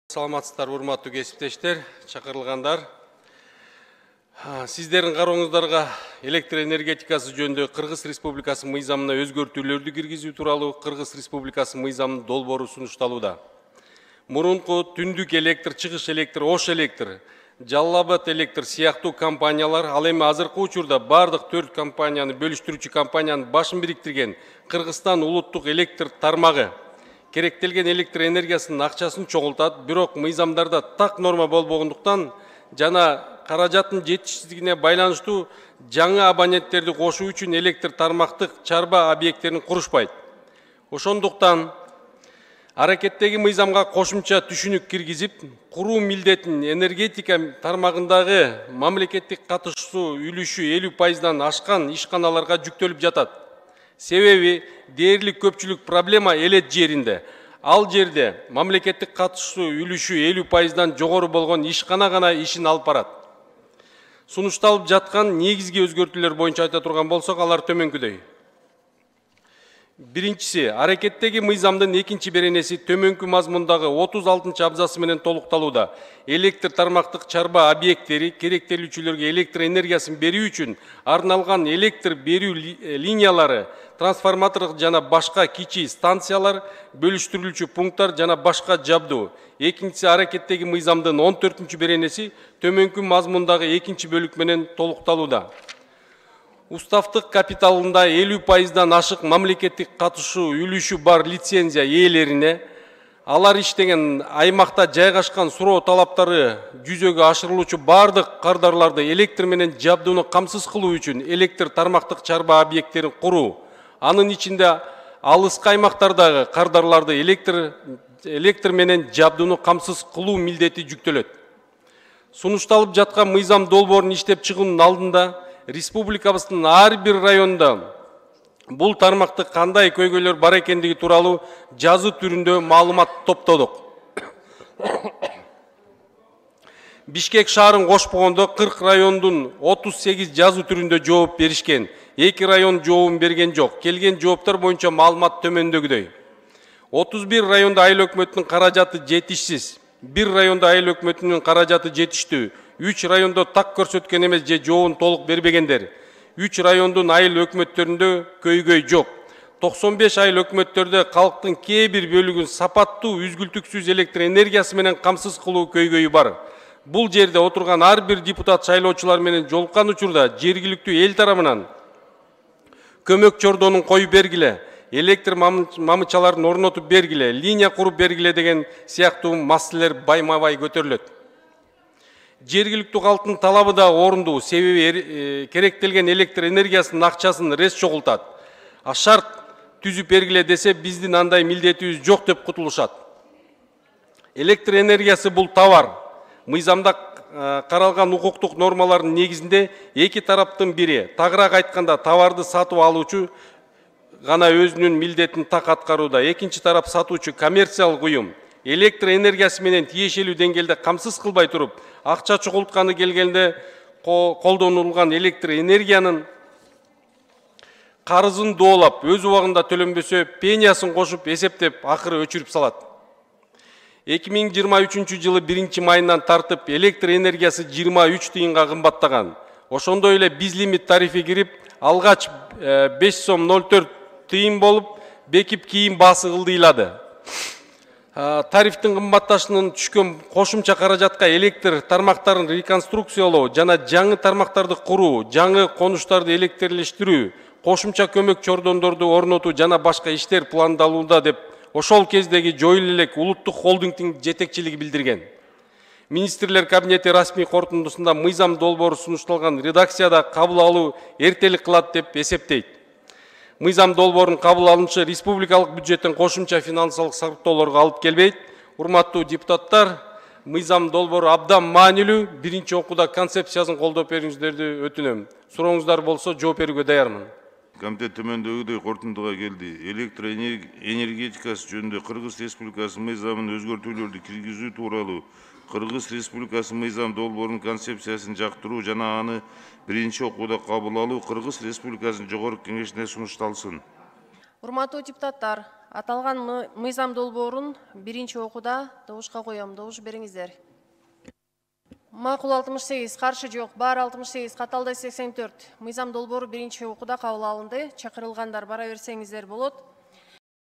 Саламатсыздар, урматтуу кесиптештер, чакырылгандар. Сиздердин карооңуздарга электр энергетикасы жөнүндө Кыргыз Республикасы мыйзамына өзгөртүүлөрдү киргизүү тууралуу Кыргыз Республикасы мыйзамынын долбоору сунушталууда. Мурунку түндүк электр, чыгыш электр, ош электр, Жалал Абад электр сыяктуу компаниялар ал эми азыркы учурда бардык 4 компанияны бөлүштүрүүчү компаниянын башын бириктирген Кыргызстан улуттук электр тармагы керектелген электр энергиясынын акчасын чогултат, бирок мыйзамдарда так норма болбогондуктан жана каражаттын жетишсиздигине байланыштуу жаңы абоненттерди кошуу үчүн электр тармактык чарба объекттерин курушпайт. Ошондуктан аракеттеги мыйзамга кошумча түшүнүк киргизип, куруу милдетин энергетика тармагындагы мамлекеттик катышуусу үлүшү 50%дан ашкан ишканаларга жүктөлүп жатат. Себеби дээрлик көпчүлүк проблема элет жеринде. Ал жерде мамлекеттик катышуусу үлүшү 50%дан жогору болгон ишкана гана ишин алып барат. Сунушталып жаткан негизги өзгөртүүлөр боюнча айта турган болсок, алар төмөнкүдөй. Биринчиси, аракеттеги мыйзамдын экинчи беренеси төмөнкү мазмундагы 36 абзасы менен толукталууда. Электр тармактык чарба объекттери керектелүүчүлөргө электр энергиясын берүү үчүн арналган электр берүү линиялары, трансформаторлук жана башка кичи станциялар, бөлүштүрүлүүчү пункттар жана башка жабдуу. Экинчиси, аракеттеги мыйзамдын 14 беренеси төмөнкү мазмундагы экинчи бөлүк менен толукталууда. Уставтык капиталында 50%дан ашык мамлекеттик катышуу үлүшү бар лицензия ээлерине алар иштеген аймакта жайгашкан суроо талаптары жүзөгө ашырылуучу бардык кардарларды электр менен жабдууну камсыз кылуу үчүн электр тармактык чарба объекттерин куруу, анын ичинде алыскы аймактардагы кардарларды электр менен жабдууну камсыз кылуу милдети жүктөлөт. Сунушталып жаткан мыйзам долбоорун иштеп чыгуунун алдында республикабыздын ар бир районунда бул тармакта кандай көйгөйлөр бар экендиги тууралуу жазуу түрүндө маалымат топтодук. Бишкек шаарын кошпогондо 40 райондун 38 жазуу түрүндө жооп беришкен. 2 район жообун берген жок. Келген жооптор боюнча маалымат төмөндөгүдөй. 31 районда айыл өкмөтүнүн каражаты жетишсиз. 1 районда айыл өкмөтүнүн каражаты жетиштүү. 3 райондо так көрсөткөн эмес же жообун толук бербегендер. 3 райондун айыл өкмөттөрүндө көйгөй жок. 95 айыл өкмөттөрдө калктын кээ бир бөлүгүн сапаттуу үзгүлтүксүз электр энергиясы менен камсыз кылуу көйгөйү бар. Бул жерде отурган ар бир депутат шайлоочулар менен жолуккан учурда жергиликтүү эл тарабынан көмөк чордонун коюп бергиле, электр мамычаларын орнотуп бергиле, линия куруп бергиле деген сыяктуу маселелер байма-бай көтөрүлөт. Жергиликтүү калктын талабы да орундуу, себеби керектелген электр энергиясынын акчасын рес чогултат. А шарт түзүп бергиле десе, биздин андай милдетибиз жок деп кутулушат. Электр энергиясы бул товар. Мыйзамда каралган укуктук нормалардын негизинде эки тараптын бири, тагыраак айтканда товарды сатып алуучу гана өзүнүн милдетин так аткарууда. Экинчи тарап сатуучу коммерциялык уюм электр энергиясы менен тиешелүү деңгээлде камсыз кылбай туруп, акча чогултканы келгенде колдонулган электр энергиянын карызын доолап, өз убагында төлөнбөсө пениясын кошуп эсептеп, акыры өчүрүп салат. 2023 жылы 1 майынан тартып электр энергиясы 23 тыйынга кымбаттаган. Ошондой эле безлимит тарифи кирип, алгач 5 сом 04 тыйын болуп, бекип кийин баасы ылдыйлады. Тарифтин кымбатташынан түшкөн кошумча каражатка электр тармактарын реконструкциялоо жана жаңы тармактарды куруу, жаңы конуштарды электрлештирүү, кошумча көмөк чордондорду орнотуу жана башка иштер пландалууда деп ошол кездеги жоюл элек улуттук холдингдин жетекчилиги билдирген. Министрлер кабинети расмий корутундусунда мыйзам долбоору сунушталган редакцияда кабыл алуу эртелик кылат деп эсептейт. Мыйзам долбоорун кабыл алынышы республикалык бюджеттен кошумча финансылык сарптоолорго алып келбейт. Урматтуу депутаттар, мыйзам долбоору абдан маанилүү. Биринчи окууда концепциясын колдоп берүүңүздөрдү өтүнөм. Сурооңуздар болсо жооп берүүгө даярмын. Комитет төмөндөгүдөй корутундуга келди. Электр энергетикасы жөнүндө Кыргыз Республикасы мыйзамын өзгөртүүлөрдү киргизүү тууралуу Кыргыз Республикасы мыйзам долбоорунун концепциясын жактыруу жана аны биринчи окууда кабыл алуу Кыргыз Республикасынын жогорку кеңешине сунушталсын. Урматтуу депутаттар, Аталган мыйзам долбоорун биринчи окууда добушка коем. Добуш бериңиздер. Макул 68, каршы жок. Бар 68, каталдай 84. Мыйзам долбоору биринчи окууда кабыл алынды. Чакырылгандар бара берсеңиздер болот.